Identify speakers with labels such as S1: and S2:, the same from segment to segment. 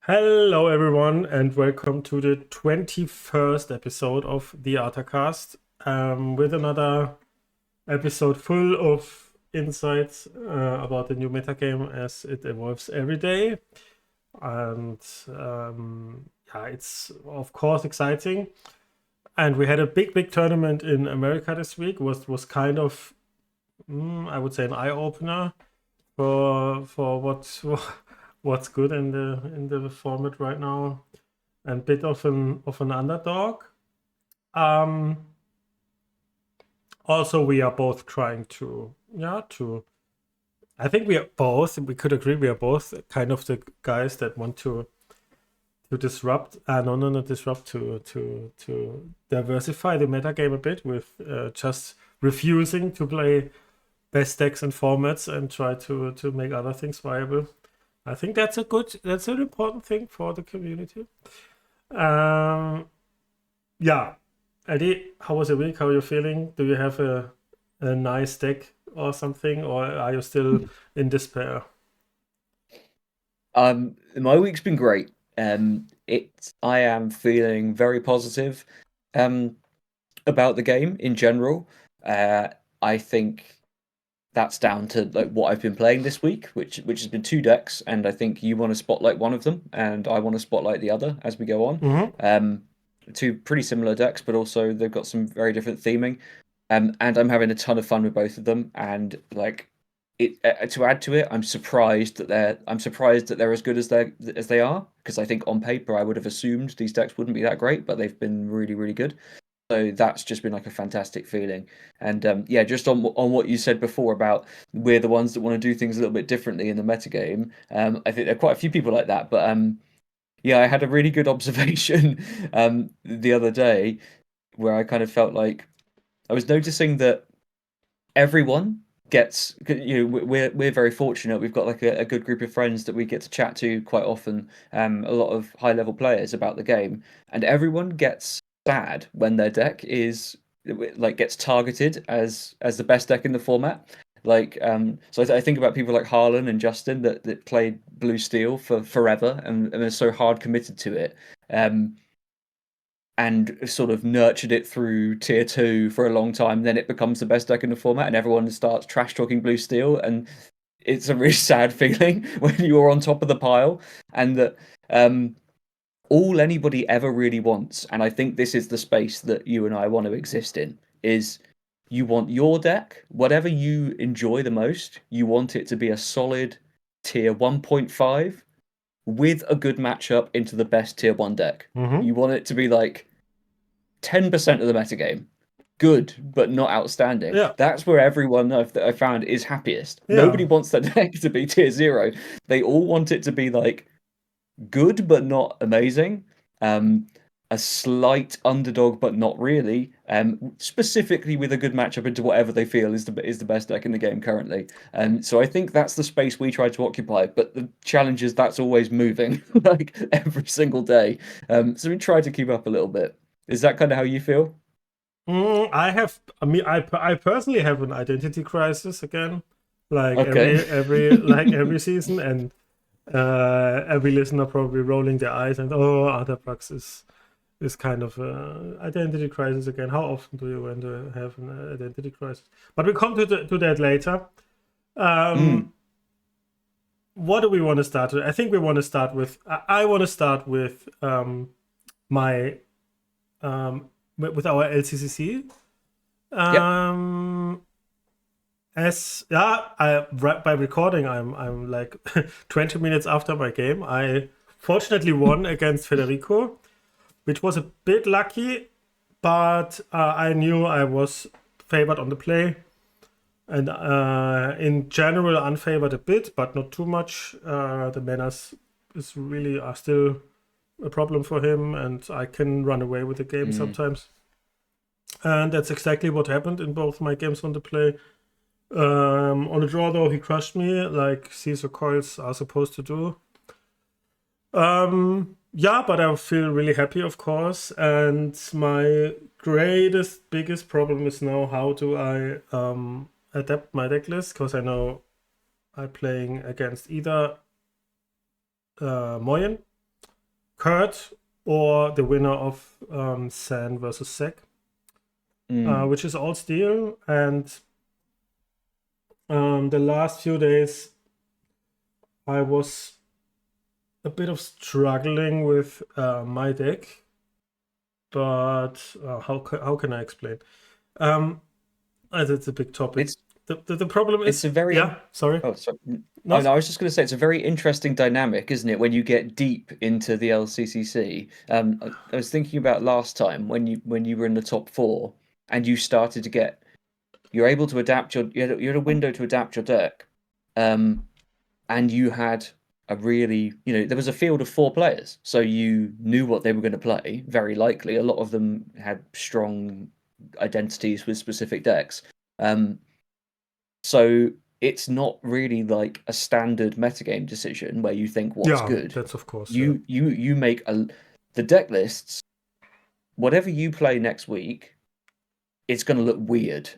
S1: Hello, everyone, and welcome to the 21st episode of the ArtaCast, with another episode full of insights about the new metagame as it evolves every day. And yeah, it's of course exciting. And we had a big tournament in America this week. Was kind of, I would say, an eye opener for what's good in the format right now, and bit of an underdog. Um, Also, we are both trying to I think we could agree we are both kind of the guys that want to disrupt. No, no, not disrupt. To diversify the metagame a bit with just refusing to play best decks and formats and try to make other things viable. I think that's an important thing for the community. Um, yeah, Eddie, how was your week? How are you feeling? Do you have a nice deck or something, or are you still in despair?
S2: My week's been great. I am feeling very positive, um, about the game in general. Uh, I think that's down to like what I've been playing this week, which has been two decks, and I think you want to spotlight one of them, and I want to spotlight the other as we go on.
S1: Mm-hmm.
S2: Um, Two pretty similar decks, but also they've got some very different theming. And I'm having a ton of fun with both of them, and like it to add to it, I'm surprised that they're as good as they are, because I think on paper I would have assumed these decks wouldn't be that great, but they've been really good. So that's just been like a fantastic feeling. And yeah, just on what you said before about we're the ones that want to do things a little bit differently in the metagame. I think there are quite a few people like that. But yeah, I had a really good observation the other day where I kind of felt like I was noticing that everyone gets, we're very fortunate. We've got like a good group of friends that we get to chat to quite often, a lot of high level players about the game, and everyone gets sad when their deck is like gets targeted as the best deck in the format. Like so I think about people like Harlan and Justin that played blue steel for forever and are so hard committed to it. And sort of nurtured it through tier two for a long time. Then it becomes the best deck in the format, and everyone starts trash talking blue steel, and it's a really sad feeling when you're on top of the pile, and that all anybody ever really wants, and I think this is the space that you and I want to exist in, is you want your deck, whatever you enjoy the most, you want it to be a solid tier 1.5 with a good matchup into the best tier 1 deck.
S1: Mm-hmm.
S2: You want it to be like 10% of the metagame. Good, but not outstanding.
S1: Yeah,
S2: That's where everyone I found is happiest.
S1: yeah,
S2: Nobody wants their deck to be tier zero. They all want it to be like good, but not amazing. Um, a slight underdog, but not really. Specifically with a good matchup into whatever they feel is the best deck in the game currently. So I think that's the space we try to occupy. But the challenge is that's always moving, like every single day. So we try to keep up a little bit. Is that kind of how you feel?
S1: I have. I mean, I personally have an identity crisis again, like
S2: Okay.
S1: every season, and every listener probably rolling their eyes and, oh, Artabax is kind of identity crisis again. How often do you want to have an identity crisis? But we come to that later.
S2: Mm,
S1: Um, what do we want to start with? I think we want to start with. I want to start with my with our LCCC.
S2: yep.
S1: Um, as yeah, by recording, I'm like 20 minutes after my game. I fortunately won against Federico, which was a bit lucky, but I knew I was favored on the play, and in general unfavored a bit, but not too much. The manners is really are still a problem for him, and I can run away with the game
S2: Mm,
S1: sometimes. And that's exactly what happened in both my games on the play. On the draw, though, he crushed me like Caesar coils are supposed to do. Yeah, but I feel really happy, of course. And my biggest problem is now how do I adapt my deck list? Because I know I'm playing against either Moyen Kurt or the winner of San versus Sek, which is all steel. And the last few days, I was a bit of struggling with my deck, but how can I explain? It's a big topic. The problem is
S2: it's a very
S1: sorry.
S2: Oh, sorry. No, I was just going to say it's a very interesting dynamic, isn't it? When you get deep into the LCCC. I was thinking about last time when you were in the top 4 and you started to get, you're able to adapt you had a window to adapt your deck, and you had a really, there was a field of 4 players, so you knew what they were going to play. Very likely, a lot of them had strong identities with specific decks. So it's not really like a standard metagame decision where you think what's good.
S1: That's of course.
S2: You make the deck lists. Whatever you play next week, it's going to look weird.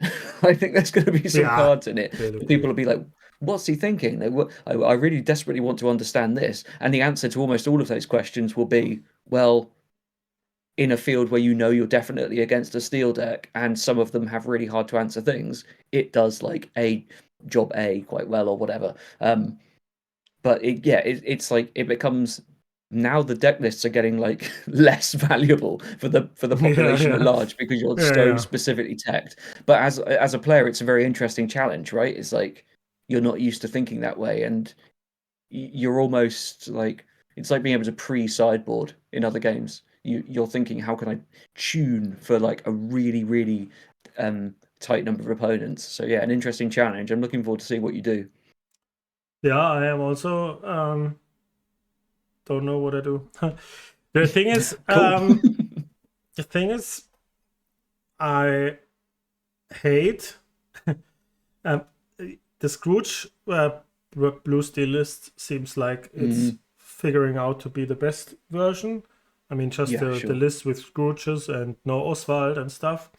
S2: I think there's going to be some cards in it. People will be like, "What's he thinking?" I really desperately want to understand this, and the answer to almost all of those questions will be, well, in a field where you're definitely against a steel deck, and some of them have really hard to answer things, it does like job A quite well or whatever. But it's like it becomes, now the deck lists are getting like less valuable for the population at large because you're so specifically teched. But as a player, it's a very interesting challenge, right? It's like you're not used to thinking that way, and you're almost like, it's like being able to pre-sideboard in other games. You're thinking, how can I tune for like a really, really tight number of opponents? So yeah, an interesting challenge. I'm looking forward to see what you do.
S1: Yeah, I am also don't know what I do. The thing is, I hate the Scrooge blue steel list. Seems like it's figuring out to be the best version. I mean, just the list with Scrooges and no Oswald and stuff.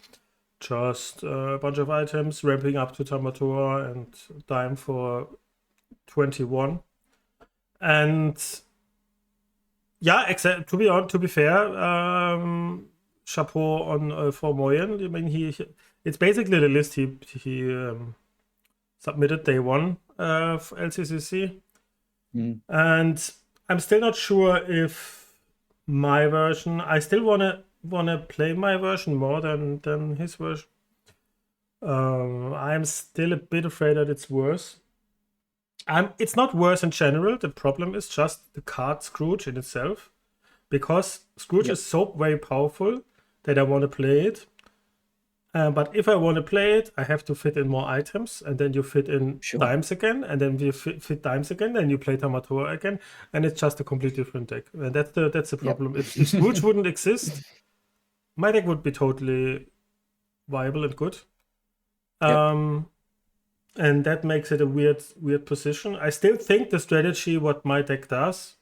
S1: Just a bunch of items, ramping up to Tamatora and dime for 21. And yeah, except to be fair, chapeau on for Moyen. I mean, it's basically the list he submitted day 1 of LCCC, and I'm still not sure if my version. I still wanna play my version more than his version. I'm still a bit afraid that it's worse. It's not worse in general. The problem is just the card Scrooge in itself, because Scrooge is so very powerful that I want to play it. But if I want to play it, I have to fit in more items, and then you fit in dimes again, and then you fit dimes again, and you play Tamatora again, and it's just a completely different deck. And that's the problem. If Scrooge wouldn't exist, my deck would be totally viable and good. And that makes it a weird position. I still think the strategy, what my deck does,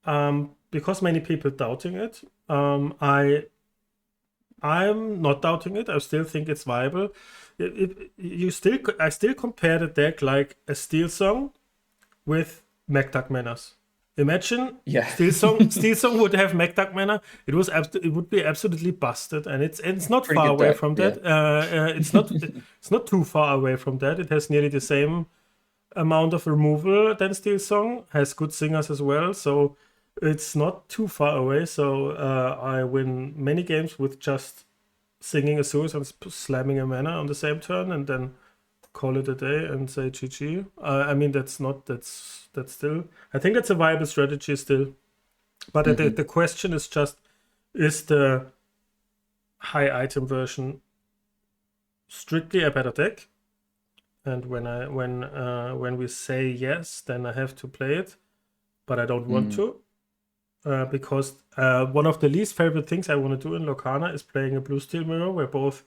S1: because many people doubting it, I'm not doubting it. I still think it's viable. I still compare the deck like a Steel Song with Magdak Menace. Imagine Steel Song would have Magdak Mana. It would be absolutely busted, and it's not far away from that. It's not too far away from that. It has nearly the same amount of removal than Steel Song. Has good singers as well, so it's not too far away. So I win many games with just singing a Zeus and slamming a mana on the same turn, and then call it a day and say GG. I mean, that's still, I think that's a viable strategy still. But the question is just, is the high item version strictly a better deck? And when we say yes, then I have to play it, but I don't want to. Because one of the least favorite things I want to do in Lorcana is playing a blue steel mirror where both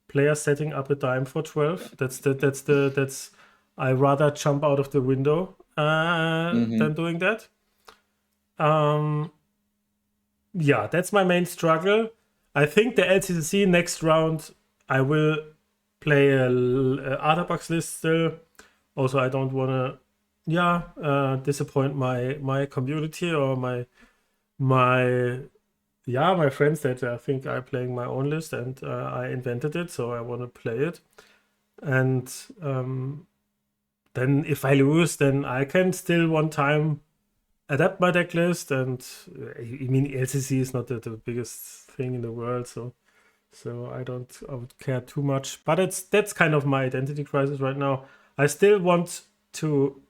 S1: players setting up a dime for 12. That's I rather jump out of the window than doing that. Yeah, that's my main struggle. I think the LCCC next round I will play a Artabax list still. Also, I don't want to disappoint my community or my my my friends that I think are playing my own list, and I invented it, so I want to play it. And then if I lose, then I can still one time adapt my deck list. And I mean, LCC is not the biggest thing in the world, so I would care too much. But that's kind of my identity crisis right now. I still want to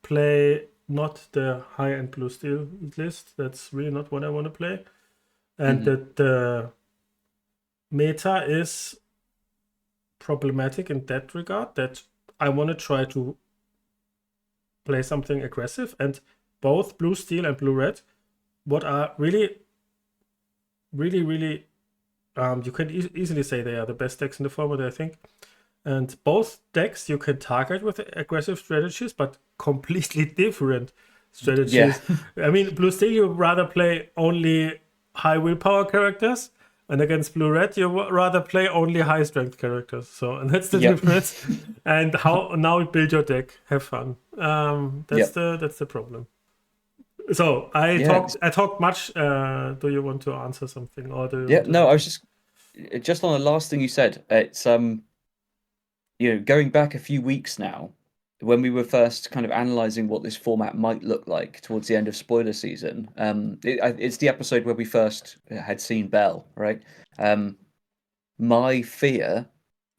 S1: play not the high-end blue steel list. That's really not what I want to play. And the meta is problematic in that regard, that I want to try to play something aggressive, and both blue steel and blue red, what are really, really, really, you can easily say they are the best decks in the format, I think. And both decks you can target with aggressive strategies, but completely different strategies.
S2: Yeah.
S1: I mean, blue steel, you rather play only high willpower characters, and against blue red, you rather play only high strength characters. So, and that's the
S2: Yep.
S1: difference. And how now build your deck, have fun. That's
S2: Yep.
S1: the problem. So I
S2: Yeah.
S1: talked much. Do you want to answer something, or do you
S2: Yeah.
S1: want to
S2: No, I
S1: add?
S2: was just on the last thing you said. It's going back a few weeks now, when we were first kind of analyzing what this format might look like towards the end of spoiler season. It's the episode where we first had seen Bell, right? My fear,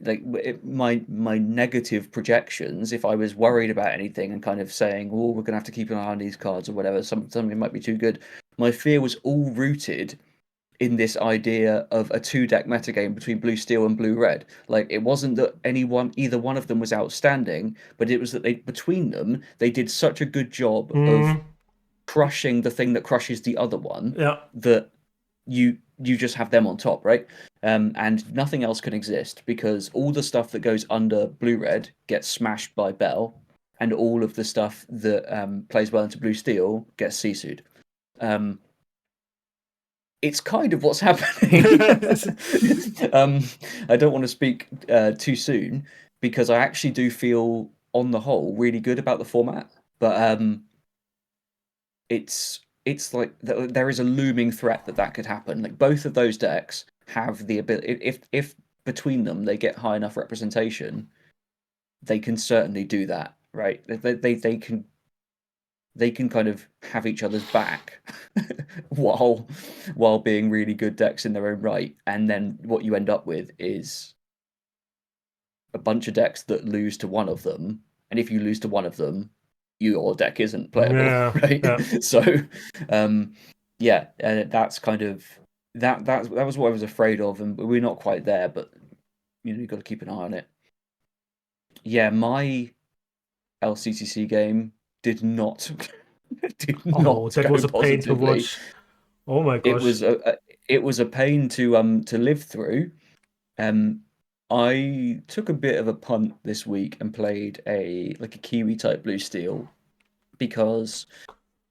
S2: like my negative projections, if I was worried about anything and kind of saying, "Oh, we're gonna have to keep an eye on these cards or whatever," something might be too good. My fear was all rooted in this idea of a two deck metagame between blue steel and blue red. Like, it wasn't that either one of them was outstanding, but it was that between them they did such a good job of
S1: Mm,
S2: crushing the thing that crushes the other one,
S1: yeah,
S2: that you just have them on top, right? And nothing else can exist, because all the stuff that goes under blue red gets smashed by Bell, and all of the stuff that plays well into blue steel gets Sisu'd. Um, it's kind of what's happening. um, I don't want to speak too soon, because I actually do feel, on the whole, really good about the format. But it's like there is a looming threat that could happen. Like, both of those decks have the ability. If between them they get high enough representation, they can certainly do that. Right? They can kind of have each other's back while being really good decks in their own right, and then what you end up with is a bunch of decks that lose to one of them, and if you lose to one of them, your deck isn't playable,
S1: yeah,
S2: right?
S1: yeah.
S2: So, um, yeah, that's kind of that was what I was afraid of, and we're not quite there, but you've got to keep an eye on it. Yeah, my LCCC game did not did
S1: Oh,
S2: not
S1: that
S2: go
S1: was a pain to
S2: positively.
S1: watch. Oh my
S2: It
S1: gosh.
S2: was a pain to live through. Um, I took a bit of a punt this week and played a Kiwi type blue steel, because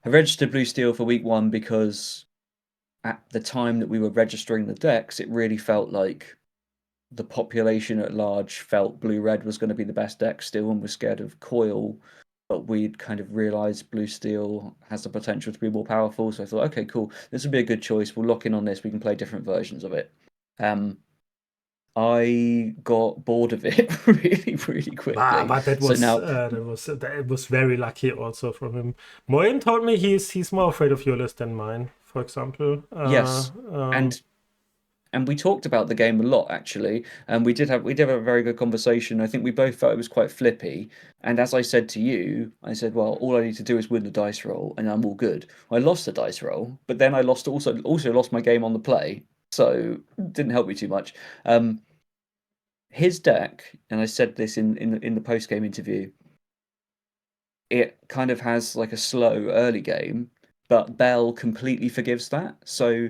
S2: I registered blue steel for week one, because at the time that we were registering the decks, it really felt like the population at large felt blue red was going to be the best deck still, and was scared of coil. But we'd kind of realized blue steel has the potential to be more powerful. So I thought, okay, cool, this would be a good choice. We'll lock in on this. We can play different versions of it. Um, I got bored of it really, really quickly.
S1: But
S2: So now,
S1: that was very lucky also from him. Moyen told me he's more afraid of your list than mine, for example.
S2: yes, and we talked about the game a lot, actually, and we did have a very good conversation. I think we both felt it was quite flippy. And as I said to you, I said, well, all I need to do is win the dice roll, and I'm all good. I lost the dice roll, but then I also lost my game on the play, so it didn't help me too much. Um, his deck, and I said this in the post game interview, it kind of has like a slow early game, but Bell completely forgives that. So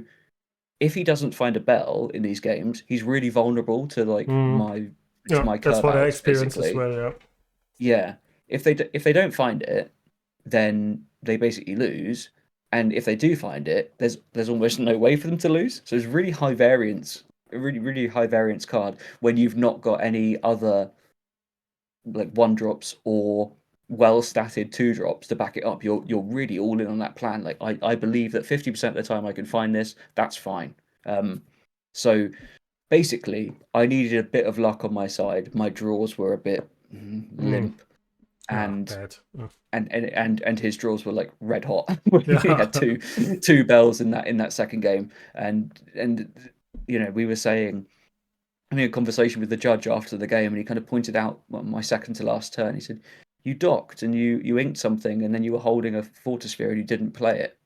S2: if he doesn't find a Bell in these games, he's really vulnerable to like
S1: mm, yeah,
S2: my
S1: that's
S2: curve
S1: what I
S2: outs,
S1: experienced as
S2: basically.
S1: well. Yeah.
S2: Yeah. If they don't find it, then they basically lose. And if they do find it, there's almost no way for them to lose. So it's really high variance, a really, really high variance card, when you've not got any other like one drops or well statted 2-drops to back it up, you're really all in on that plan. Like I believe that 50% of the time I can find this, that's fine. So basically I needed a bit of luck on my side. My draws were a bit limp, and
S1: bad.
S2: and his draws were like red hot. He
S1: Yeah.
S2: had two bells in that second game, and we were saying, having a conversation with the judge after the game, and he kind of pointed out my second to last turn. He said, "You docked and you inked something, and then you were holding a Fortisphere and you didn't play it.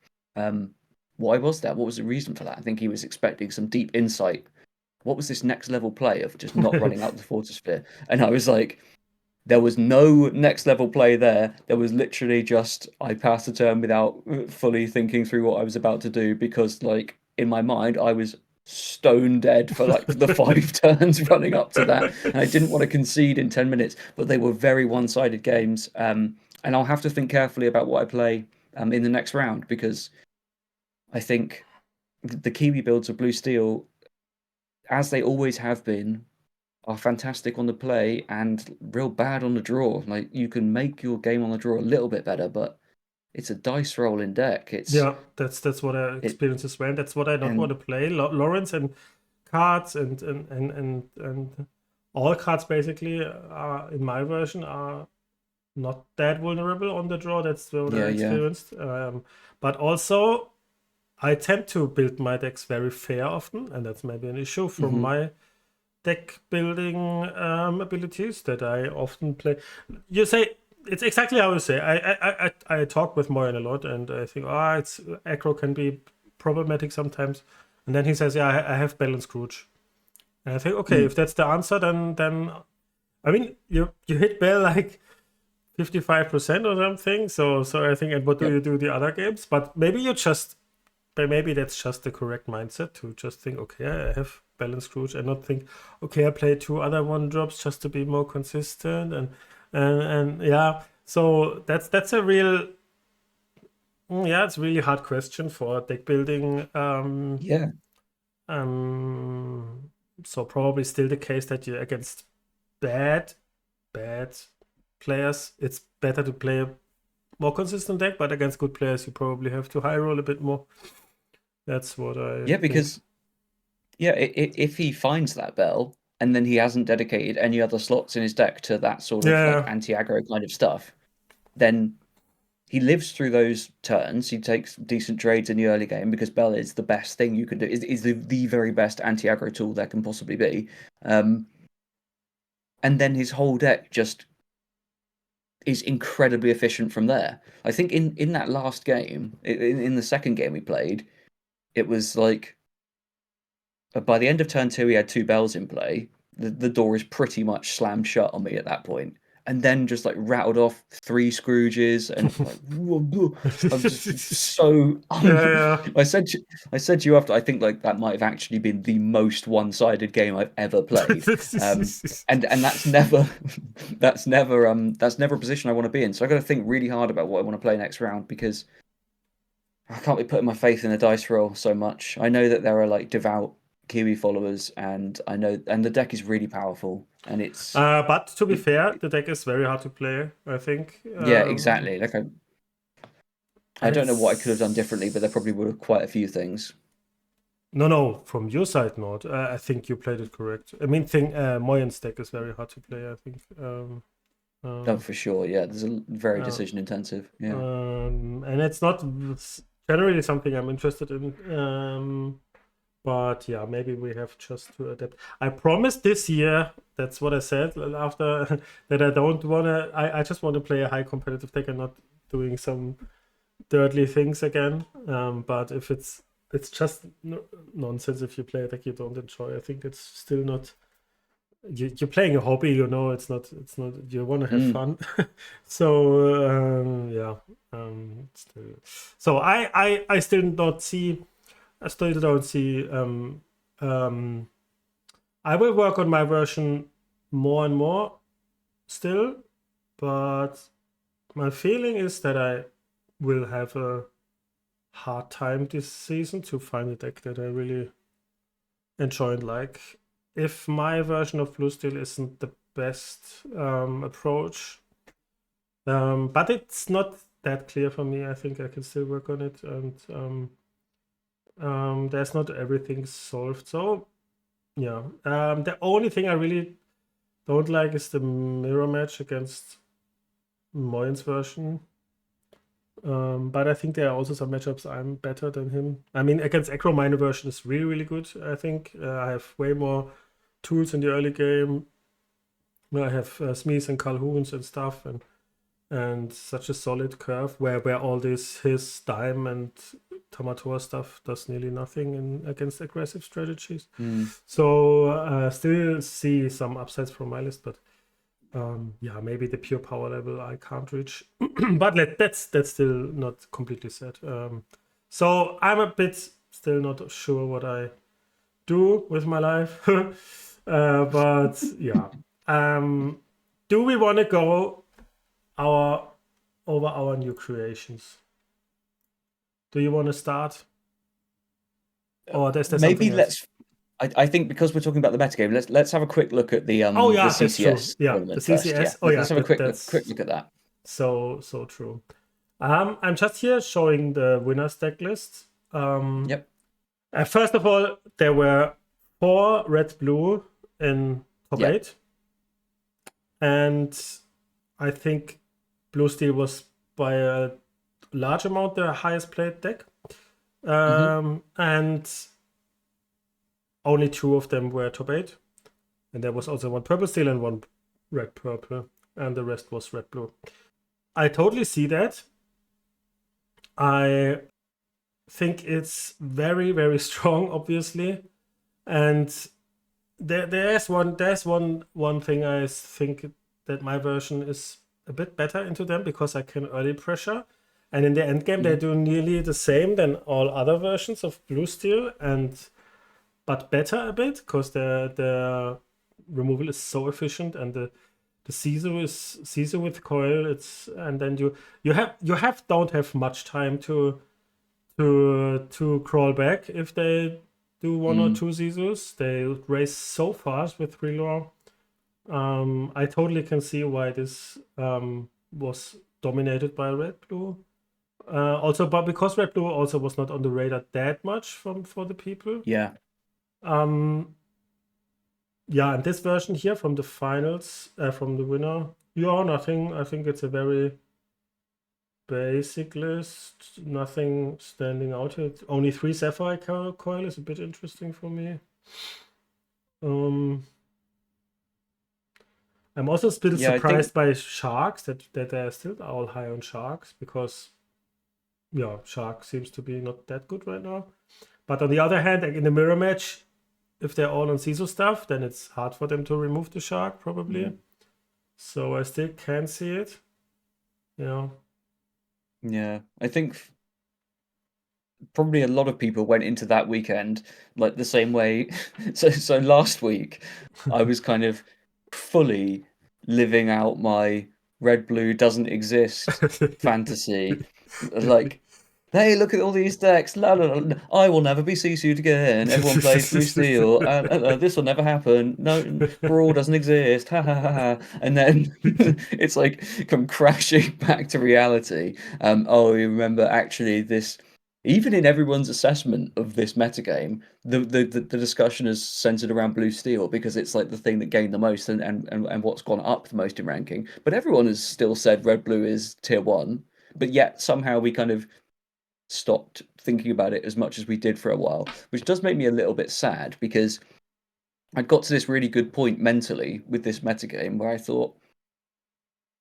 S2: Why was that? What was the reason for that?" I think he was expecting some deep insight. What was this next level play of just not running out the Fortisphere? And I was like, there was no next level play there. There was literally just I passed the turn without fully thinking through what I was about to do, because like in my mind I was stone dead for like the 5 turns running up to that, and I didn't want to concede in 10 minutes. But they were very one-sided games, and I'll have to think carefully about what I play in the next round, because I think the Kiwi builds of Blue Steel, as they always have been, are fantastic on the play and real bad on the draw. Like, you can make your game on the draw a little bit better, but it's a dice rolling deck.
S1: Yeah, that's what I
S2: It
S1: experience as well. That's what I don't want
S2: and
S1: to play. Lawrence and cards and all cards basically are in my version are not that vulnerable on the draw. That's what I
S2: yeah,
S1: experienced. But also I tend to build my decks very fair often, and that's maybe an issue from
S2: hmm
S1: my deck building abilities that I often play. You say it's exactly how you say. I talk with Moyen a lot, and I think it's aggro can be problematic sometimes. And then he says, "Yeah, I have Bell and Scrooge." And I think, okay, if that's the answer, then I mean you hit Bell like 55% or something. So I think, and what do
S2: Yep.
S1: you do the other games? But maybe that's just the correct mindset to just think, okay, I have Balanced Scrooge, and not think, okay, I play 2 other 1-drops just to be more consistent, and yeah. So that's a real, it's a really hard question for deck building.
S2: Yeah.
S1: So probably still the case that you against bad players, it's better to play a more consistent deck, but against good players, you probably have to high roll a bit more. That's what I
S2: Yeah,
S1: think.
S2: because if he finds that bell and then he hasn't dedicated any other slots in his deck to that sort of like
S1: Yeah.
S2: anti-aggro kind of stuff, then he lives through those turns. He takes decent trades in the early game, because Bell is the best thing you can do. Is the very best anti-aggro tool there can possibly be. And then his whole deck just is incredibly efficient from there. I think in that last game, in the second game we played, it was like by the end of turn 2 he had 2 bells in play. The door is pretty much slammed shut on me at that point, and then just like rattled off 3 Scrooges, and like I'm just so
S1: Yeah.
S2: I said to you after, I think like that might have actually been the most one-sided game I've ever played. And that's never a position I want to be in. So I got to think really hard about what I want to play next round, because I can't be putting my faith in a dice roll so much. I know that there are like devout Kiwi followers, and I know, and the deck is really powerful, and
S1: But to be fair, the deck is very hard to play, I think.
S2: yeah, exactly. Like I
S1: And
S2: don't know what I could have done differently, but there
S1: it's
S2: probably were quite a few things.
S1: no, from your side, not. I think you played it correct. I mean, Moyen's deck is very hard to play, I think.
S2: Oh, for sure. Yeah, there's a very
S1: uh,
S2: decision intensive. Yeah.
S1: and it's not generally something I'm interested in. But yeah, maybe we have just to adapt. I promised this year, that's what I said after, that I don't want to, I just want to play a high competitive deck and not doing some dirtly things again. But if it's just nonsense if you play a deck you don't enjoy. I think it's still not, you're playing a hobby, it's not you want to have fun. So yeah, still. So I still don't see, I still don't see. I will work on my version more and more still, but my feeling is that I will have a hard time this season to find a deck that I really enjoy and like. If my version of Blue Steel isn't the best approach, But it's not that clear for me. I think I can still work on it, and there's not everything solved. So yeah, the only thing I really don't like is the mirror match against Moyen's version. But I think there are also some matchups I'm better than him. I mean, against aggro, minor version is really, really good, I think. I have way more tools in the early game. I have Smees and Calhouns and stuff, and such a solid curve where all this his dime and Tamator stuff does nearly nothing against aggressive strategies. So still see some upsides from my list, but yeah, maybe the pure power level I can't reach. But that's still not completely set. So I'm a bit still not sure what I do with my life. But yeah. Do we want to go over our new creations? Do you want to start? Or there's
S2: Maybe
S1: something else?
S2: I think because we're talking about the metagame, let's have a quick look at the
S1: Oh yeah, that's true.
S2: CCS
S1: Yeah, the
S2: tournament first. Yeah,
S1: CCS. Oh yeah,
S2: let's have a quick
S1: that's
S2: look at that.
S1: so true. I'm just here showing the winners deck list.
S2: Yep.
S1: First of all, there were 4 red blue in top
S2: Yep.
S1: 8, and I think blue steel was by a large amount the highest played deck. And only 2 of them were top 8, and there was also 1 purple steel and 1 red purple, and the rest was red blue. I totally see that. I think it's very, very strong, obviously, and there's one thing I think that my version is a bit better into them because I can early pressure, and in the end game they do nearly the same than all other versions of blue steel, but better a bit because the removal is so efficient, and the Caesar with coil. And then you don't have much time to crawl back if they do 1 or 2 Caesars. They race so fast with Relore. I totally can see why this was dominated by red blue. Also, but because red blue also was not on the radar that much for the people.
S2: Yeah.
S1: Yeah, and this version here from the finals, from the winner, nothing. I think it's a very basic list. Nothing standing out here. Only 3 Sapphire coil is a bit interesting for me. I'm also a bit surprised by sharks, that they're still all high on sharks, because yeah, shark seems to be not that good right now. But on the other hand, like in the mirror match, if they're all on CISO stuff, then it's hard for them to remove the shark, probably. So I still can see it. Yeah.
S2: Yeah, I think probably a lot of people went into that weekend like the same way. So last week, I was kind of fully living out my red blue doesn't exist fantasy, like, hey, look at all these decks. La, la, la, I will never be CC'd again. Everyone plays blue steel. This will never happen. No, brawl doesn't exist. Ha ha ha ha. And then it's like come crashing back to reality. Oh, you remember actually this. Even in everyone's assessment of this metagame, the discussion is centered around blue steel because it's like the thing that gained the most and what's gone up the most in ranking. But everyone has still said red blue is tier 1. But yet somehow we kind of stopped thinking about it as much as we did for a while, which does make me a little bit sad because I got to this really good point mentally with this metagame where I thought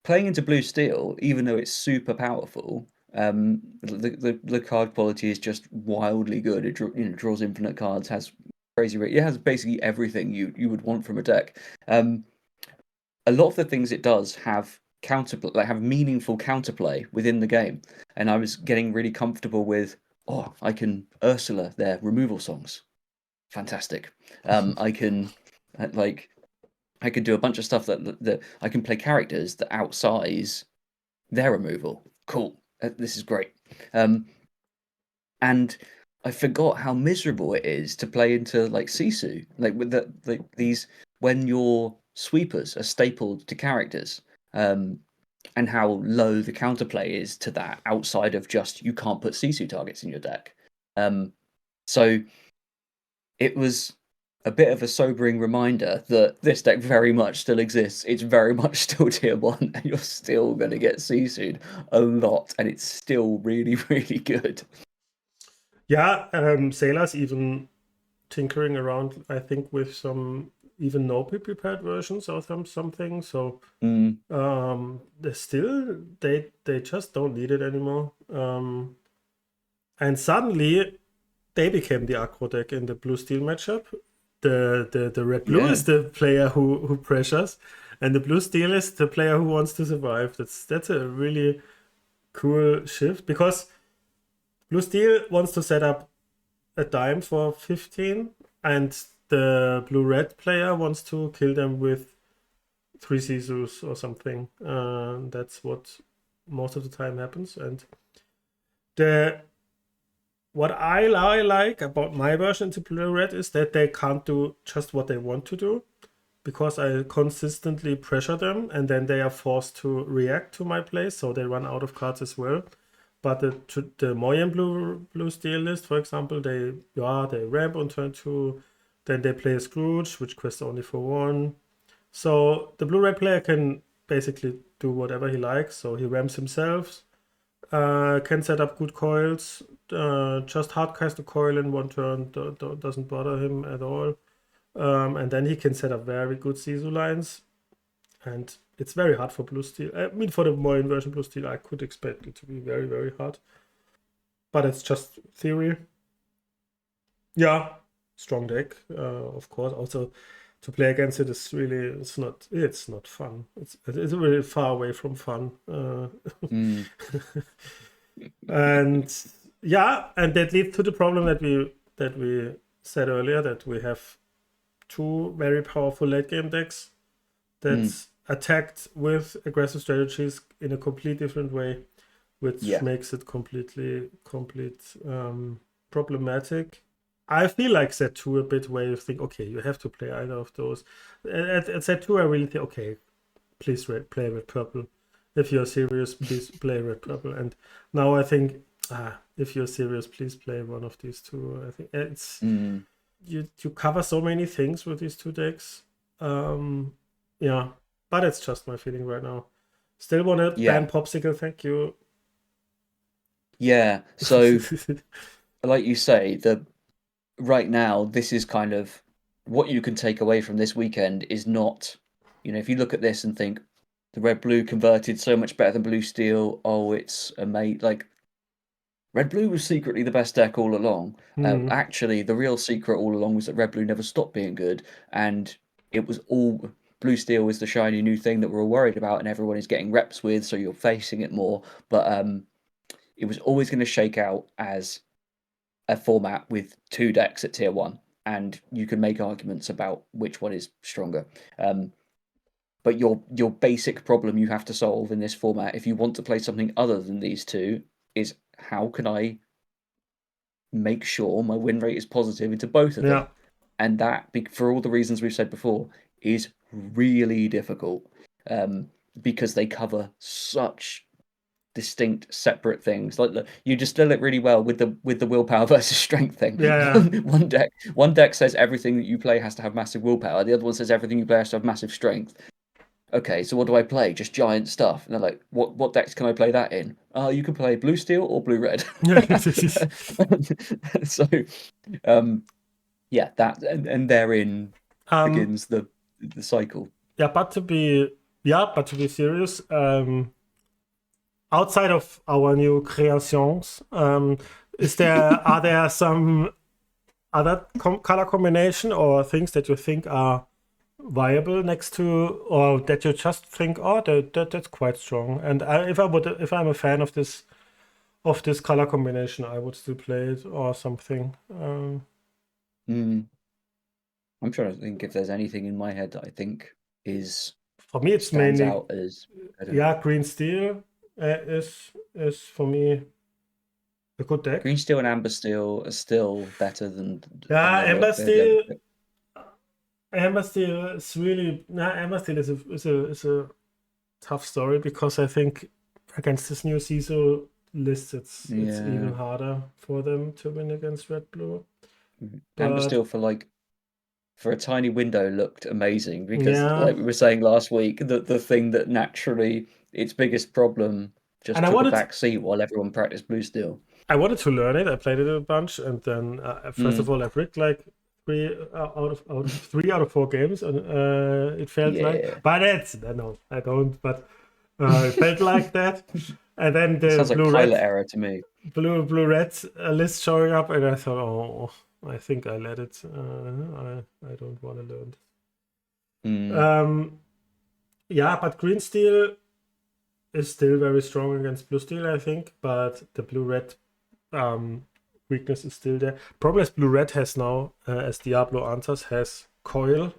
S2: playing into blue steel, even though it's super powerful, the card quality is just wildly good. It draws infinite cards, has crazy rate. It has basically everything you would want from a deck. A lot of the things it does have have meaningful counterplay within the game, and I was getting really comfortable with, oh, I can Ursula their removal songs, fantastic. I can I can do a bunch of stuff that I can play characters that outsize their removal. Cool, this is great. And I forgot how miserable it is to play into like Sisu, like with these when your sweepers are stapled to characters. how low the counterplay is to that outside of just you can't put Sisu targets in your deck. So it was a bit of a sobering reminder that this deck very much still exists. It's very much still tier 1, and you're still going to get Sisu'd a lot, and it's still really, really good.
S1: Yeah, Sailor's even tinkering around, I think, with some even no prepared versions or something. So they still they just don't need it anymore. And suddenly they became the aggro deck in the blue steel matchup. The red blue is the player who pressures, and the blue steel is the player who wants to survive. That's a really cool shift, because blue steel wants to set up a dime for 15, and the blue red player wants to kill them with 3 Sisus or something. That's what most of the time happens. And what I like about my version into blue red is that they can't do just what they want to do, because I consistently pressure them, and then they are forced to react to my plays, so they run out of cards as well. But the Moyen blue steel list, for example, they ramp on turn 2, then they play a Scrooge, which quests only for 1. So the blue red player can basically do whatever he likes. So he ramps himself, can set up good coils, just hardcast a coil in 1 turn, doesn't bother him at all. And then he can set up very good Sisu lines. And it's very hard for blue steel. I mean, for the Moyen version blue steel, I could expect it to be very, very hard. But it's just theory. Yeah, strong deck, of course. Also, to play against it is really, it's not fun. It's really far away from fun. And yeah, and that leads to the problem that we said earlier, that we have 2 very powerful late game decks that's attacked with aggressive strategies in a complete different way, which makes it complete problematic. I feel like set 2 a bit, where you think, okay, you have to play either of those. At set 2, I really think, okay, please play red purple. If you're serious, please play red purple. And now I think, if you're serious, please play one of these 2. I think it's you cover so many things with these 2 decks. Yeah, but it's just my feeling right now. Still want to ban Popsicle, thank you.
S2: Yeah, so like you say, right now, this is kind of what you can take away from this weekend is not, if you look at this and think the red blue converted so much better than blue steel, oh, it's amazing. Like, red blue was secretly the best deck all along. Actually, the real secret all along was that red blue never stopped being good, and it was all blue steel was the shiny new thing that we're all worried about, and everyone is getting reps with, so you're facing it more. But it was always going to shake out as a format with 2 decks at tier 1, and you can make arguments about which one is stronger. But your basic problem you have to solve in this format, if you want to play something other than these 2, is how can I make sure my win rate is positive into both of them? And that, for all the reasons we've said before, is really difficult, because they cover such distinct separate things. Like, you distill it really well with the willpower versus strength thing. One deck says everything that you play has to have massive willpower, the other one says everything you play has to have massive strength. Okay, so what do I play? Just giant stuff. And they're like, what decks can I play that in? You can play blue steel or blue red. So that and therein begins the cycle.
S1: But to be serious, outside of our new creations, are there some other color combination or things that you think are viable next to, or that you just think, that's quite strong? And if I'm a fan of this color combination, I would still play it or something.
S2: I'm trying to think if there's anything in my head that I think is,
S1: for me, it's
S2: stands
S1: mainly
S2: out as
S1: green steel is for me a good deck.
S2: Green steel and amber steel are still better than
S1: amber steel. Amber steel is really amber steel is a tough story because I think against this new CISO list, it's even harder for them to win against red blue.
S2: Amber Steel for a tiny window looked amazing because, like we were saying last week, the thing that naturally its biggest problem just took a back seat while everyone practiced blue steel.
S1: I wanted to learn it. I played it a bunch, and then first of all, I bricked like 3 out of 4 games, and it felt like. But no, I don't. But it felt like that. And then the
S2: sounds
S1: blue
S2: like
S1: red
S2: pilot error to me.
S1: Blue red list showing up, and I thought, oh, I think I let it. I don't want to learn this. But green steel is still very strong against blue steel, I think. But the blue red weakness is still there. Problem is blue red has now, as Diablo answers, has coil,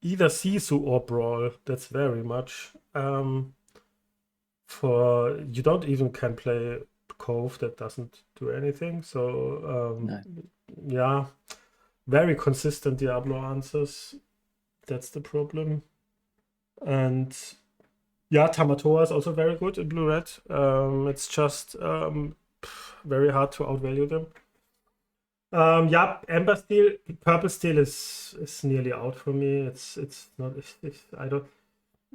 S1: either Sisu or brawl. That's very much. For you don't even can play Cove that doesn't do anything. So very consistent Diablo answers. That's the problem. And Tamatoa is also very good in blue red. It's just very hard to outvalue them. Amber steel, purple steel is nearly out for me. It's not.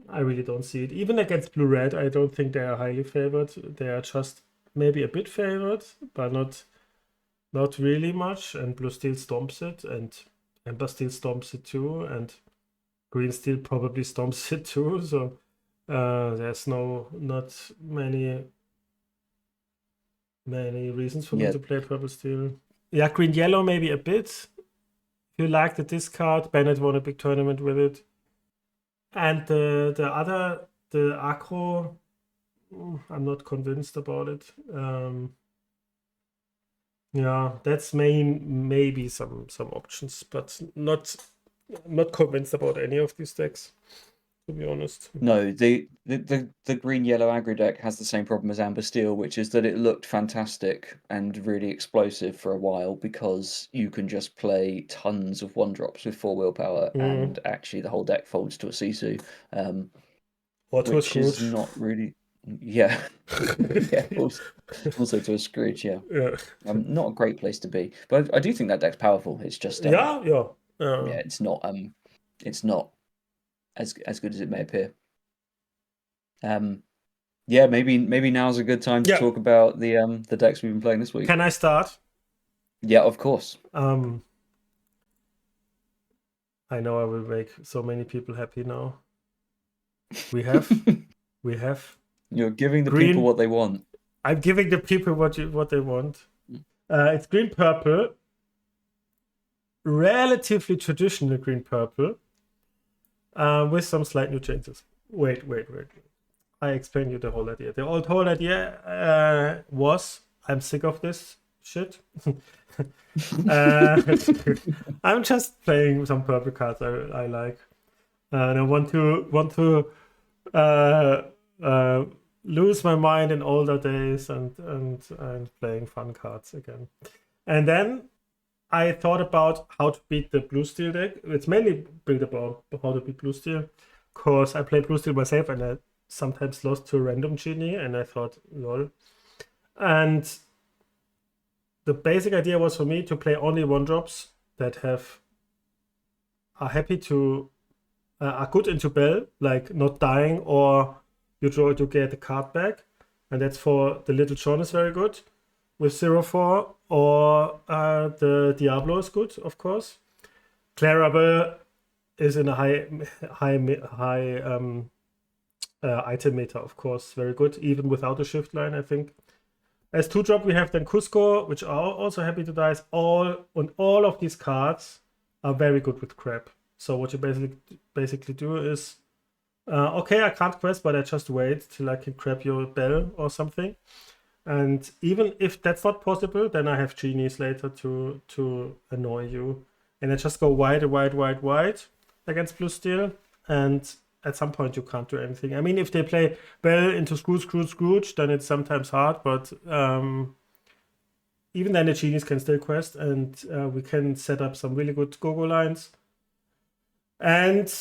S1: I really don't see it. Even against blue red, I don't think they are highly favored. They are just maybe a bit favored, but not really much. And blue steel stomps it, and amber steel stomps it too, and green steel probably stomps it too. So there's not many reasons for me to play purple steel. Green yellow maybe a bit. If you like the discard, Bennett won a big tournament with it. And the aggro, I'm not convinced about it. That's maybe some options, but not convinced about any of these decks, to be honest.
S2: No, the green yellow aggro deck has the same problem as Amber Steel, which is that it looked fantastic and really explosive for a while because you can just play tons of 1-drops with 4 willpower and actually the whole deck folds to a Sisu.
S1: Or to a Scrooge.
S2: Which is not really also to a Scrooge, not a great place to be. But I do think that deck's powerful. It's just it's not as good as it may appear. Maybe now's a good time to talk about the decks we've been playing this week.
S1: Can I start?
S2: Yeah, of course.
S1: I know I will make so many people happy now. We have
S2: You're giving the people what they want.
S1: I'm giving the people what they want. It's green purple, relatively traditional green purple, with some slight new changes. Wait. I explain you the whole idea. The whole idea was I'm sick of this shit. I'm just playing some purple cards I like, and I want to lose my mind in older days and playing fun cards again. And then I thought about how to beat the blue steel deck. It's mainly built about how to beat blue steel, because I play blue steel myself and I sometimes lost to a random genie, and I thought, lol. And the basic idea was for me to play only 1-drops that are good into Bell, like not dying, or you draw to get the card back, and that's for the Little John is very good with 0-4, or the Diablo is good, of course. Clarabelle is in a high item meta, of course, very good, even without a shift line, I think. As 2-drop, we have then Cusco, which are also happy to dice. All of these cards are very good with crap. So what you basically do is, I can't quest, but I just wait till I can grab your bell or something. And even if that's not possible, then I have genies later to annoy you. And I just go wide against blue steel. And at some point you can't do anything. I mean, if they play Bell into Scrooge, then it's sometimes hard, but even then the genies can still quest, and we can set up some really good go-go lines. And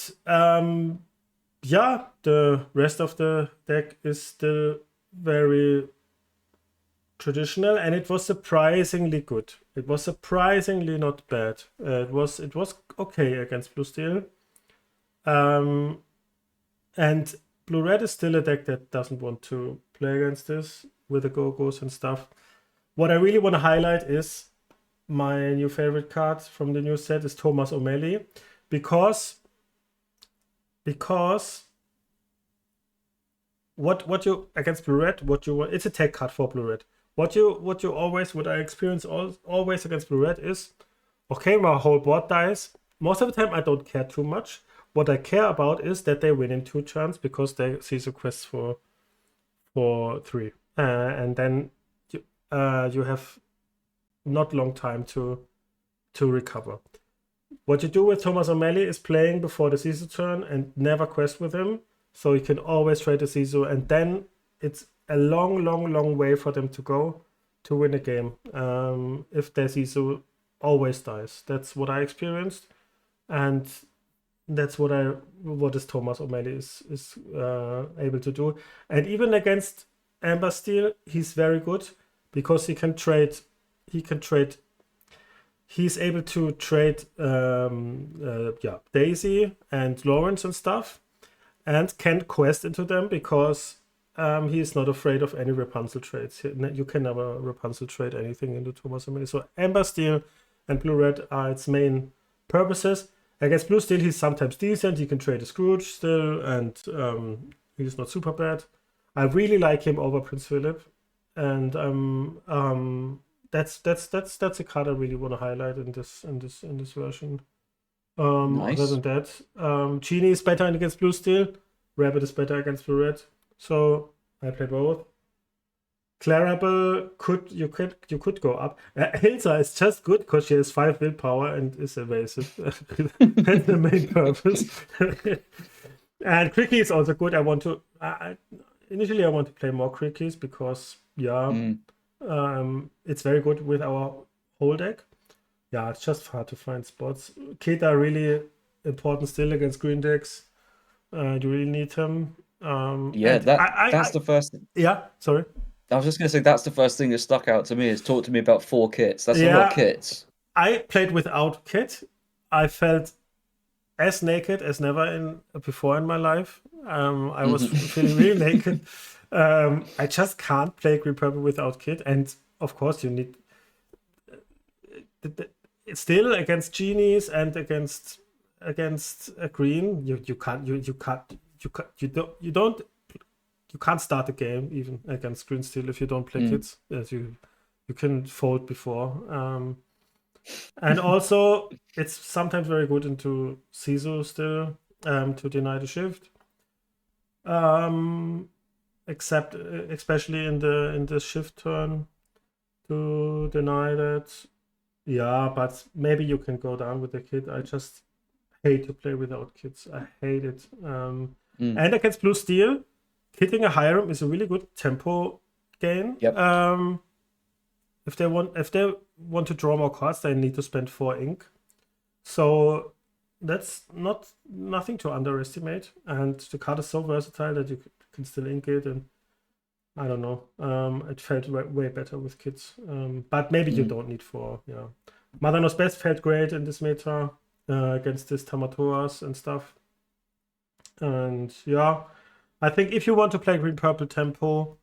S1: yeah, the rest of the deck is still very traditional, and it was surprisingly good. It was surprisingly not bad. It was okay against blue steel. Um, and blue red is still a deck that doesn't want to play against this with the go-go's and stuff. What I really want to highlight is my new favorite card from the new set is Thomas O'Malley, because what you against blue red, what you want, it's a tech card for blue red. What I experience always against blue red is, okay, my whole board dies. Most of the time I don't care too much. What I care about is that they win in 2 turns because they see the quest for 3. And then you have not long time to recover. What you do with Thomas O'Malley is playing before the Sisu turn and never quest with him, so you can always trade the Sisu, and then it's a long way for them to go to win a game. If their Sisu always dies, that's what I experienced, and that's what is Thomas O'Malley is able to do. And even against Amber Steel, he's very good because he can trade. He's able to trade Daisy and Lawrence and stuff, and can quest into them because he is not afraid of any Rapunzel trades. You can never Rapunzel trade anything into Thomas O'Malley. So Amber Steel and Blue Red are its main purposes. Against Blue Steel, he's sometimes decent. He can trade a Scrooge still, and he's not super bad. I really like him over Prince Philip, and that's a card I really want to highlight in this version. Other
S2: Nice.
S1: than that, Genie is better against Blue Steel. Rabbit is better against Blue Red. So I play both. Clarabelle you could go up. Hilsa is just good because she has 5 willpower and is evasive. That's the main purpose. And Cricky is also good. Initially I want to play more Crickies because it's very good with our whole deck. Yeah, it's just hard to find spots. Kid are really important still against green decks. You really need him.
S2: Yeah,
S1: And
S2: that's the first.
S1: yeah, sorry.
S2: I was just gonna say that's the first thing that stuck out to me is talk to me about 4 kits. That's a lot of
S1: Yeah,
S2: kits.
S1: I played without kit. I felt as naked as never before in my life. I was feeling really naked. I just can't play green purple without kit, and of course you need still against genies and against a green. You can't start the game even against green still if you don't play kits. As you can fold before. And also, it's sometimes very good into Sisu still to deny the shift. Except especially in the shift turn to deny that. Yeah, but maybe you can go down with the kit. I just hate to play without kits. I hate it. And against blue steel, hitting a Hiram is a really good tempo gain.
S2: Yep.
S1: If they want to draw more cards, they need to spend 4 ink. So that's nothing to underestimate. And the card is so versatile that you can still ink it. And I don't know. It felt way better with kits. But maybe you don't need 4. Yeah. Mother Knows Best felt great in this meta against this Tamatoas and stuff. And yeah, I think if you want to play green purple tempo,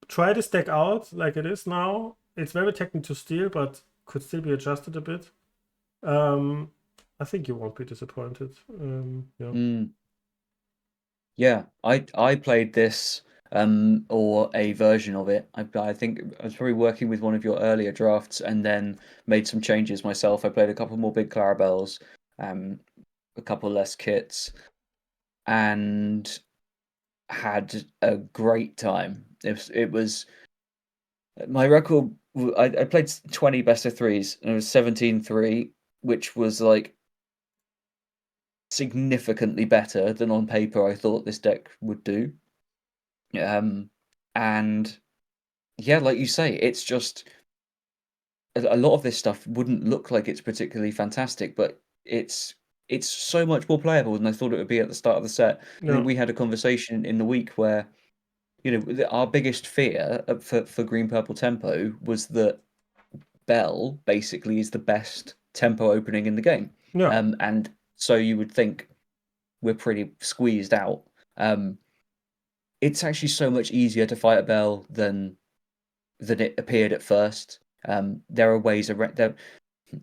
S1: try this deck out like it is now. It's very technical to steal, but could still be adjusted a bit. I think you won't be disappointed.
S2: Yeah, I played this or a version of it. I think I was probably working with one of your earlier drafts and then made some changes myself. I played a couple more big Clarabelles, a couple less kits, and had a great time. It was my record. I played 20 best of threes and it was 17-3, which was like significantly better than on paper I thought this deck would do. And yeah, like you say, it's just a lot of this stuff wouldn't look like it's particularly fantastic, but it's it's so much more playable than I thought it would be at the start of the set. I
S1: No.
S2: think we had a conversation in the week where, our biggest fear for green purple tempo was that Bell basically is the best tempo opening in the game.
S1: Yeah.
S2: And so you would think we're pretty squeezed out. It's actually so much easier to fight a Bell than it appeared at first. There are ways around